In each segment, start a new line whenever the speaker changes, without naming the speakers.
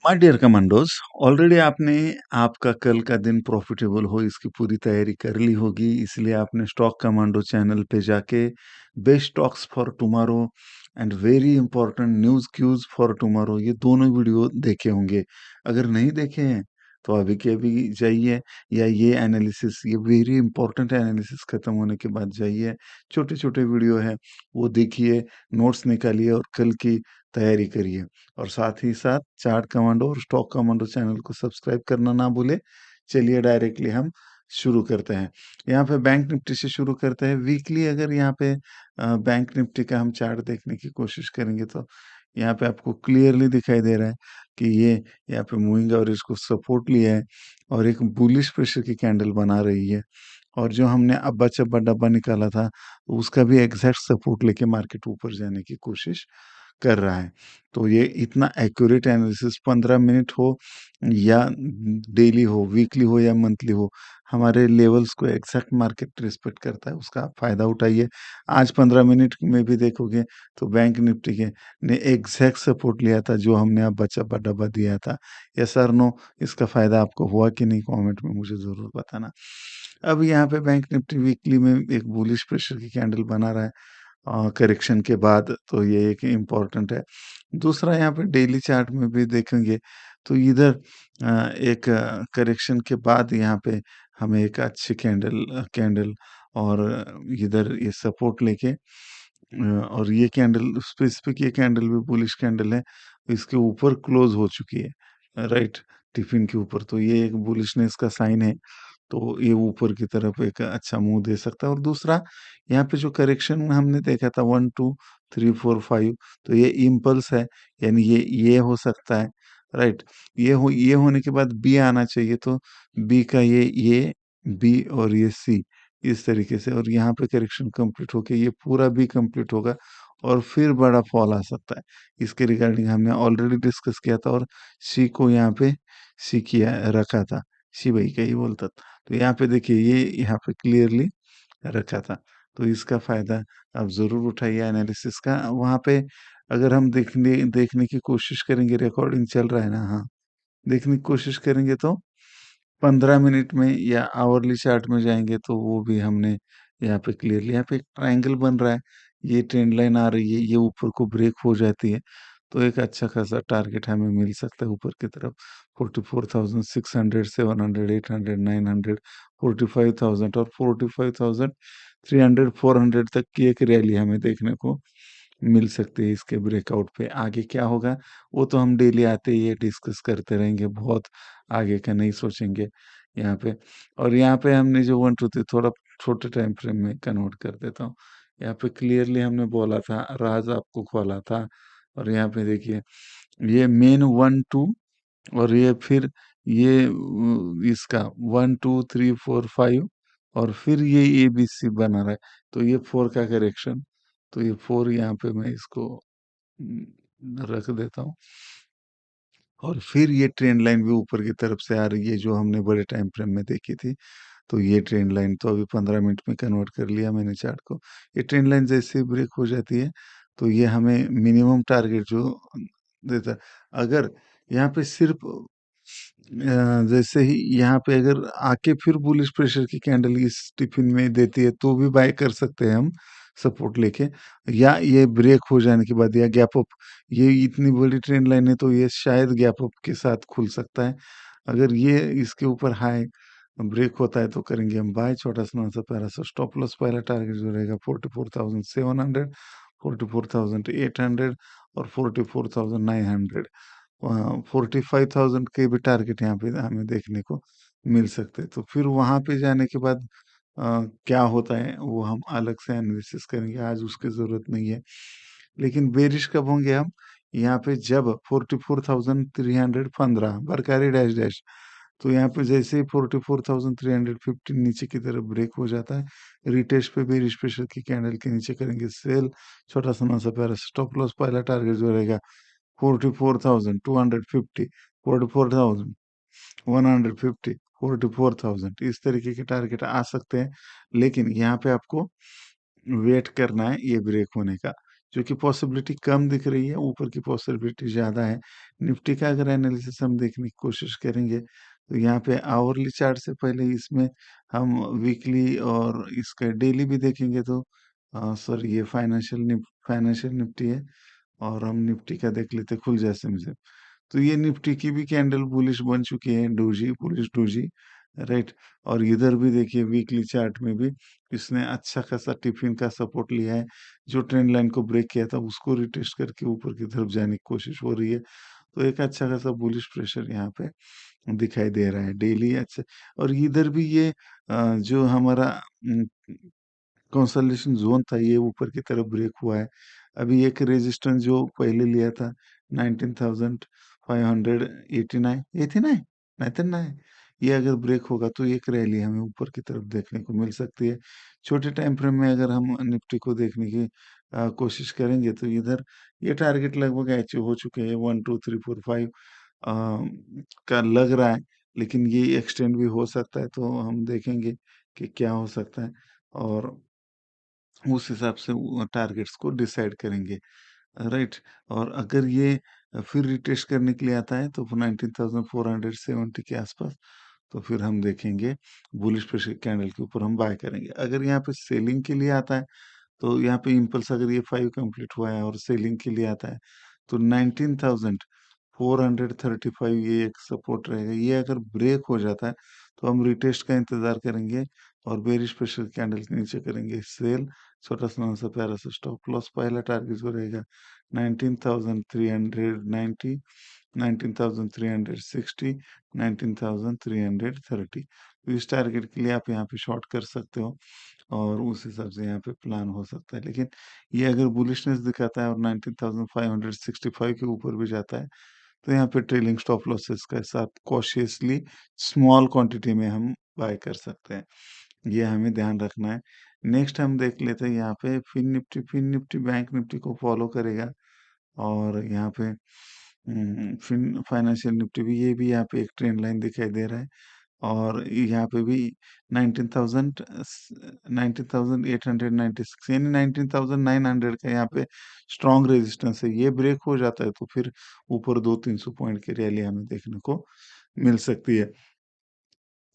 My dear commandos, already आपने आपका कल का दिन प्रॉफिटेबल हो इसकी पूरी तैयारी कर ली होगी, इसलिए आपने स्टॉक कमांडो चैनल पे जाके best stocks for tomorrow and very important news cues for tomorrow ये दोनों वीडियो देखे होंगे। अगर नहीं देखे हैं तो अभी के अभी जाइए, या ये एनालिसिस, ये वेरी इंपॉर्टेंट एनालिसिस खत्म होने के बाद जाइए, छोटे छोटे वीडियो है वो देखिए, नोट्स निकालिए और कल की तैयारी करिए। और साथ ही साथ चार्ट कमांडो और स्टॉक कमांडो चैनल को सब्सक्राइब करना ना भूले। चलिए डायरेक्टली हम शुरू करते हैं। यहाँ पे बैंक निफ्टी से शुरू करते हैं। वीकली अगर यहाँ पे बैंक निफ्टी का हम चार्ट देखने की कोशिश करेंगे तो यहाँ पे आपको क्लियरली दिखाई दे रहा है कि ये यहाँ पे मूविंग एवरेज को सपोर्ट लिया है और एक बुलिश प्रेशर की कैंडल बना रही है। और जो हमने अब्बा चब्बा डब्बा निकाला था उसका भी एग्जैक्ट सपोर्ट लेके मार्केट ऊपर जाने की कोशिश कर रहा है। तो ये इतना एक्यूरेट एनालिसिस 15 मिनट हो या डेली हो, वीकली हो या मंथली हो, हमारे लेवल्स को एग्जैक्ट मार्केट रिस्पेक्ट करता है, उसका आप फ़ायदा उठाइए। आज 15 मिनट में भी देखोगे तो बैंक निफ्टी के ने एग्जैक्ट सपोर्ट लिया था जो हमने अब बचा डब्बा दिया था। यस और नो, इसका फ़ायदा आपको हुआ कि नहीं, कमेंट में मुझे ज़रूर बताना। अब यहाँ पे बैंक निफ्टी वीकली में एक बुलिश प्रेशर की कैंडल बना रहा है करेक्शन के बाद, तो ये एक इम्पॉर्टेंट है। दूसरा यहाँ पे डेली चार्ट में भी देखेंगे तो इधर एक करेक्शन के बाद यहाँ पे हमें एक अच्छी कैंडल और इधर ये सपोर्ट लेके और ये कैंडल स्पेसिफिक, ये कैंडल भी बुलिश कैंडल है, इसके ऊपर क्लोज हो चुकी है, राइट, टिफिन के ऊपर, तो ये एक बुलिशनेस का साइन है। तो ये ऊपर की तरफ एक अच्छा मूव दे सकता है। और दूसरा यहाँ पे जो करेक्शन हमने देखा था 1 2 3 4 5, तो ये इम्पल्स है, यानी ये हो सकता है, राइट। ये होने के बाद बी आना चाहिए, तो बी का ये बी और ये सी, इस तरीके से, और यहाँ पे करेक्शन कंप्लीट होके ये पूरा बी कंप्लीट होगा और फिर बड़ा फॉल आ सकता है। इसके रिगार्डिंग हमने ऑलरेडी डिस्कस किया था और सी को यहाँ पे सी किया रखा था, सी भाई का ही बोलता था। तो यहाँ पे देखिए ये यहाँ पे क्लियरली रखा था। तो इसका फ़ायदा आप ज़रूर उठाइए एनालिसिस का। वहाँ पे अगर हम देखने देखने की कोशिश करेंगे, रिकॉर्डिंग चल रहा है ना? हाँ, देखने की कोशिश करेंगे तो 15 मिनट में या आवरली चार्ट में जाएँगे तो वो भी हमने यहाँ पे क्लियरली, यहाँ पे एक ट्रायंगल बन रहा है, ये ट्रेंड लाइन आ रही है, ये ऊपर को ब्रेक हो जाती है, तो एक अच्छा खासा टारगेट हमें मिल सकता है ऊपर की तरफ। 44,600, 700, 800, 900, 45,000 और 45,300, 400 तक की एक रैली हमें देखने को मिल सकती है इसके ब्रेकआउट पे। आगे क्या होगा वो तो हम डेली आते ही ये डिस्कस करते रहेंगे, बहुत आगे का नहीं सोचेंगे यहाँ पे। और यहाँ पे हमने जो 1 2 3 थोड़ा छोटे टाइम फ्रेम में कन्वर्ट कर देता हूँ। यहाँ पे क्लियरली हमने बोला था, राज आपको खोला था, और यहाँ पे देखिए ये मेन 1 2 और ये फिर ये इसका 1 2 3 4 5 और फिर ये ABC बना रहा है, तो ये 4 का करेक्शन, तो ये 4 यहाँ पे मैं इसको रख देता हूँ। और फिर ये ट्रेंड लाइन भी ऊपर की तरफ से आ रही है जो हमने बड़े टाइम फ्रेम में देखी थी। तो ये ट्रेंड लाइन तो अभी 15 मिनट में कन्वर्ट कर लिया मैंने चार्ट को। ये ट्रेंड लाइन जैसे ही ब्रेक हो जाती है तो ये हमें मिनिमम टारगेट जो देता है। अगर यहाँ पे सिर्फ जैसे ही यहाँ पे अगर आके फिर बुलिश प्रेशर की कैंडल इस टिफिन में देती है तो भी बाय कर सकते हैं हम सपोर्ट लेके, या ये ब्रेक हो जाने के बाद या गैप अप, ये इतनी बड़ी ट्रेंड लाइन है तो ये शायद गैप अप के साथ खुल सकता है। अगर ये इसके ऊपर हाई ब्रेक होता है तो करेंगे हम बाय, छोटा सा प्यारा सा स्टॉप लॉस, पहला टारगेट जो रहेगा 44,700, 44,800 और 44,900। 45,000 के भी टारगेट यहाँ पे हमें देखने को मिल सकते हैं। तो फिर वहाँ पे जाने के बाद क्या होता है वो हम अलग से एनालिसिस करेंगे, आज उसकी ज़रूरत नहीं है। लेकिन बेरिश कब होंगे हम? यहाँ पे जब 44,315 बरकरारी डैश डैश, तो यहाँ पे जैसे ही 44,315 नीचे की तरफ ब्रेक हो जाता है, रिटेस्ट पे बेरिश प्रेशर की कैंडल के नीचे करेंगे सेल, छोटा सा प्यारा स्टॉप लॉस, पहला टारगेट जो रहेगा 44,250, 44,150, 44,000, इस तरीके के टारगेट आ सकते हैं। लेकिन यहाँ पे आपको वेट करना है ये ब्रेक होने का। जो कि पॉसिबिलिटी कम दिख रही है, ऊपर की पॉसिबिलिटी ज़्यादा है। निफ्टी का अगर एनालिसिस हम देखने की कोशिश करेंगे, तो यहाँ पे आवरली चार्ट से पहले इसमें हम वीकली और इसका डेली भी देखेंगे तो सॉरी ये फाइनेंशियल निफ्टी है और हम निफ्टी का देख लेते हैं खुल जैसे मुझे। तो ये निफ्टी की भी कैंडल बुलिश बन चुकी है, डोजी, बुलिश डोजी, राइट? और इधर भी देखिए वीकली चार्ट में भी इसने अच्छा खासा टिफिन का सपोर्ट लिया है। जो ट्रेंड लाइन को ब्रेक किया था उसको रिटेस्ट करके ऊपर की तरफ जाने की कोशिश हो रही है। तो एक अच्छा खासा बुलिश प्रेशर यहाँ पे दिखाई दे रहा है। डेली अच्छा और इधर भी ये जो हमारा कंसोलिडेशन ज़ोन था ये ऊपर की तरफ ब्रेक हुआ है। अभी एक रेजिस्टेंस जो पहले लिया था 19,589 89 99 ये अगर ब्रेक होगा तो एक रैली हमें ऊपर की तरफ देखने को मिल सकती है। छोटे टाइम फ्रेम में अगर हम निफ्टी को देखने की कोशिश करेंगे तो इधर ये टारगेट लगभग अचीव हो चुके हैं 1 2 3 4 5 का लग रहा है, लेकिन ये एक्सटेंड भी हो सकता है तो हम देखेंगे कि क्या हो सकता है और उस हिसाब से वो टारगेट्स को डिसाइड करेंगे, राइट? और अगर ये फिर रिटेस्ट करने के लिए आता है तो 19,470 के आसपास, तो फिर हम देखेंगे बुलिश प्रेशर कैंडल के ऊपर हम बाय करेंगे। अगर यहाँ पे सेलिंग के लिए आता है तो यहाँ पे इम्पल्स अगर ये 5 कंप्लीट हुआ है और सेलिंग के लिए आता है तो 19,435 ये एक सपोर्ट रहेगा। ये अगर ब्रेक हो जाता है तो हम रिटेस्ट का इंतजार करेंगे और बेरिश प्रेशर कैंडल के नीचे करेंगे सेल। छोटा सा प्यारा सा स्टॉप लॉस पहला टारगेट जो रहेगा 19,390 19,360 19,330। तो इस टारगेट के लिए आप यहाँ पे शॉर्ट कर सकते हो और उस हिसाब से यहाँ पे प्लान हो सकता है। लेकिन ये अगर बुलिशनेस दिखाता है और 19,565 के ऊपर भी जाता है तो यहाँ पे ट्रेलिंग स्टॉप लॉसेस के साथ कॉशियसली स्मॉल क्वांटिटी में हम बाय कर सकते हैं। ये हमें ध्यान रखना है। नेक्स्ट हम देख लेते हैं यहाँ पे फिन निफ्टी बैंक निफ्टी को फॉलो करेगा और यहाँ पे फिन फाइनेंशियल निफ्टी भी ये भी यहाँ पे एक ट्रेंड लाइन दिखाई दे रहा है और यहाँ पे भी 19,000 19,896 यानी 19,900 का यहाँ पे स्ट्रॉन्ग रेजिस्टेंस है। ये ब्रेक हो जाता है तो फिर ऊपर 200-300 पॉइंट की रैली हमें देखने को मिल सकती है।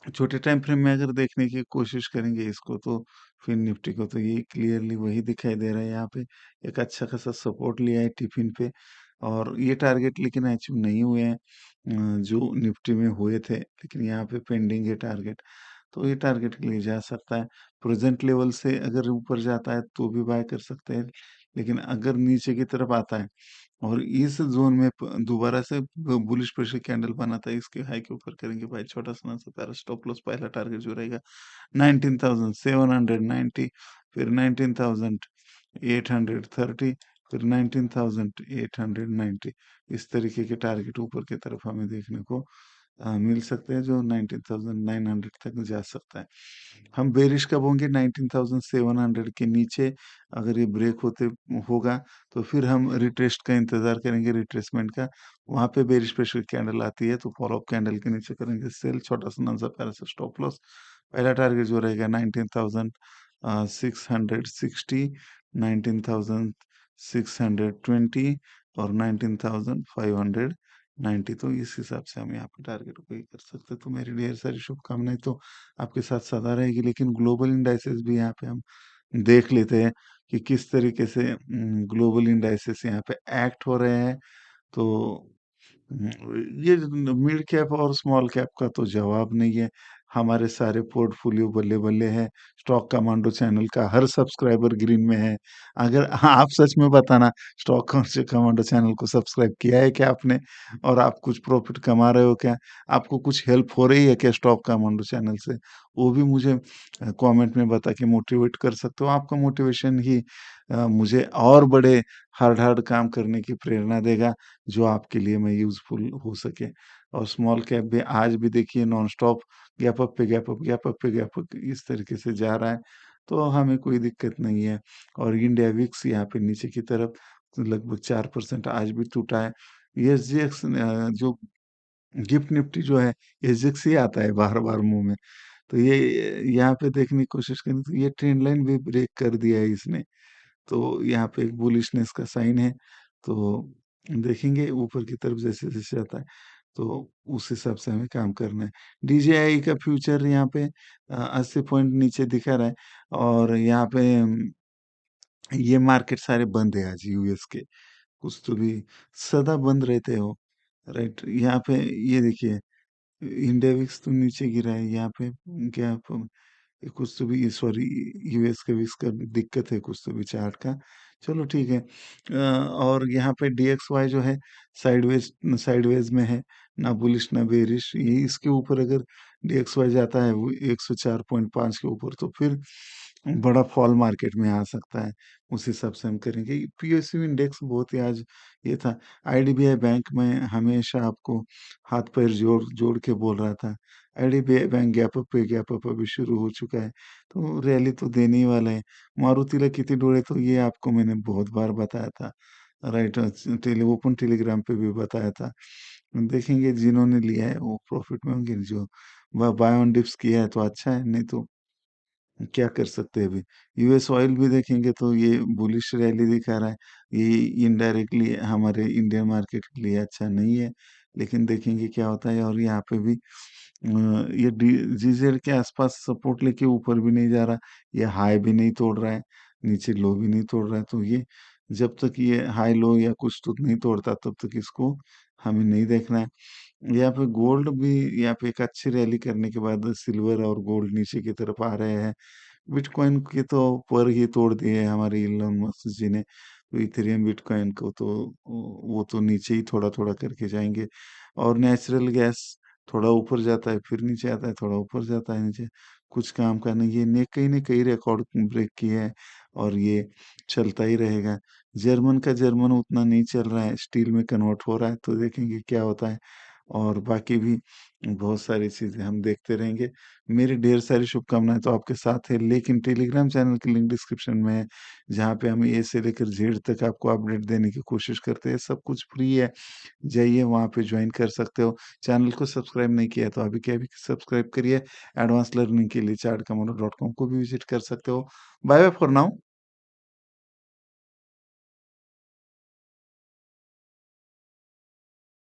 छोटे टाइम फ्रेम में अगर देखने की कोशिश करेंगे इसको तो फिर निफ्टी को तो ये क्लियरली वही दिखाई दे रहा है यहाँ पे एक अच्छा खासा सपोर्ट लिया है टिफिन पे और ये टारगेट लेकिन अचीव नहीं हुए हैं जो निफ्टी में हुए थे लेकिन यहाँ पे पेंडिंग है टारगेट तो ये टारगेट के लिए जा सकता है प्रेजेंट लेवल से अगर ऊपर जाता है तो भी बाय कर सकते हैं लेकिन अगर नीचे की तरफ आता है और इस ज़ोन में दोबारा से बुलिश प्रेशर कैंडल बना था इसके हाई के ऊपर करेंगे भाई छोटा सा प्यारा स्टॉप लॉस पहला टारगेट जो रहेगा 19,790 फिर 19,830 फिर 19,890 इस तरीके के टारगेट ऊपर की तरफ हमें देखने को मिल सकते हैं जो 19,900 तक जा सकता है हम बेरिश कब होंगे 19,700 के नीचे अगर ये ब्रेक होते होगा तो फिर हम रिट्रेस्ट का इंतजार करेंगे रिट्रेसमेंट का वहां पे बेरिश प्रेशर कैंडल आती है तो फॉलो अप कैंडल के नीचे करेंगे सेल छोटा सा नंसा प्यारा सा स्टॉप लॉस पहला टारगेट जो रहेगा 19,660 19,620 और 19,590 तो इस हिसाब से हम यहाँ पे टारगेट को ही कर सकते हैं तो मेरी ढेर सारी शुभकामनाएं तो आपके साथ सदा रहेगी लेकिन ग्लोबल इंडाइसेस भी यहाँ पे हम देख लेते हैं कि किस तरीके से ग्लोबल इंडाइसेस यहाँ पे एक्ट हो रहे हैं तो ये मिड कैप और स्मॉल कैप का तो जवाब नहीं है हमारे सारे पोर्टफोलियो बल्ले बल्ले है स्टॉक कमांडो चैनल का हर सब्सक्राइबर ग्रीन में है अगर हाँ आप सच में बताना स्टॉक कमांडो चैनल को सब्सक्राइब किया है क्या आपने और आप कुछ प्रॉफिट कमा रहे हो क्या आपको कुछ हेल्प हो रही है क्या स्टॉक कमांडो चैनल से वो भी मुझे कमेंट में बता के मोटिवेट कर सकते हो आपका मोटिवेशन ही मुझे और बड़े हार्ड हार्ड काम करने की प्रेरणा देगा जो आपके लिए मैं यूज़फुल हो सके और स्मॉल कैप भी आज भी देखिए नॉन स्टॉप गैप अप पे गैप अप गैप अप पे गैप अप इस तरीके से जा रहा है तो हमें कोई दिक्कत नहीं है और इंडिया विक्स यहाँ पे नीचे की तरफ तो लगभग 4% आज भी टूटा है एसजीएक्स जो गिफ्ट निफ्टी जो है एसजीएक्स ही आता है बार बार मुंह में तो ये यहाँ पे देखने की कोशिश करें तो ये ट्रेंड लाइन भी ब्रेक कर दिया है इसने तो यहाँ पे एक बुलिशनेस का साइन है। तो देखेंगे ऊपर की तरफ जैसे-जैसे आता है, तो उस हिसाब से हमें काम करना है। डीजेआई का फ्यूचर यहाँ पे 80 पॉइंट नीचे दिखा रहा है और यहाँ पे ये मार्केट सारे बंद है आज यूएस के। कुछ तो भी सदा बंद रहते हो, राइट? यहाँ पे ये देखिए इंडिया विक्स तो नीचे गिरा है यहाँ पे क्या ये कुछ तो भी सॉरी यूएस के विक्स का दिक्कत है कुछ तो भी चार्ट का। चलो ठीक है। और यहाँ पे डीएक्सवाई जो है साइडवेज साइडवेज में है, ना बुलिश ना बेरिश। ये इसके ऊपर अगर डीएक्सवाई जाता है वो 104.5 के ऊपर तो फिर बड़ा फॉल मार्केट में आ सकता है। उस हिसाब से हम करेंगे। पीएसयू इंडेक्स बहुत ही आज ये था। आईडीबीआई बैंक में हमेशा आपको हाथ पैर जोड़ जोड़ के बोल रहा था। आईडीबीआई बैंक गैप अप पे गैप अप अभी शुरू हो चुका है, तो रैली तो देने ही वाला है। मारुतिला कितनी डोरे तो ये आपको मैंने बहुत बार बताया था, राइट? ओपन टेलीग्राम पे भी बताया था। देखेंगे जिन्होंने लिया है वो प्रॉफिट में होंगे, जो बाय ऑन डिप्स किया है तो अच्छा है, नहीं तो क्या कर सकते हैं अभी। यूएस ऑयल भी देखेंगे तो ये बुलिश रैली दिखा रहा है। ये इनडायरेक्टली हमारे इंडियन मार्केट के लिए अच्छा नहीं है, लेकिन देखेंगे क्या होता है। और यहाँ पे भी ये जीजेड के आसपास सपोर्ट लेके ऊपर भी नहीं जा रहा, ये हाई भी नहीं तोड़ रहा है, नीचे लो भी नहीं तोड़ रहा है। तो ये जब तक ये हाई लो या कुछ तो नहीं तोड़ता तब तक इसको हमें नहीं देखना है। यहाँ पे गोल्ड भी यहाँ पे एक अच्छी रैली करने के बाद सिल्वर और गोल्ड नीचे की तरफ आ रहे हैं। बिटकॉइन के तो पर ही तोड़ दिए हमारे इलोन मस्क जी ने। तो इथेरियम बिटकॉइन को तो वो तो नीचे ही थोड़ा-थोड़ा करके जाएँगे। और नेचुरल गैस थोड़ा ऊपर जाता है, फिर नीचे आता है, थोड़ा ऊपर जाता है, नीचे। कुछ काम का नहीं, ये ने कई न कई रिकॉर्ड ब्रेक किए हैं और ये चलता ही रहेगा। जर्मन का जर्मन उतना नहीं चल रहा है, स्टील में कन्वर्ट हो रहा है, तो देखेंगे क्या होता है। और बाकी भी बहुत सारी चीज़ें हम देखते रहेंगे। मेरी ढेर सारी शुभकामनाएँ तो आपके साथ है, लेकिन टेलीग्राम चैनल की लिंक डिस्क्रिप्शन में है, जहाँ पे हम ए से लेकर जेड तक आपको अपडेट देने की कोशिश करते हैं। सब कुछ फ्री है, जाइए वहाँ पे जॉइन कर सकते हो। चैनल को सब्सक्राइब नहीं किया तो अभी के अभी सब्सक्राइब करिए। एडवांस लर्निंग के लिए chartcommando.com को भी विज़िट कर सकते हो। Bye bye for now.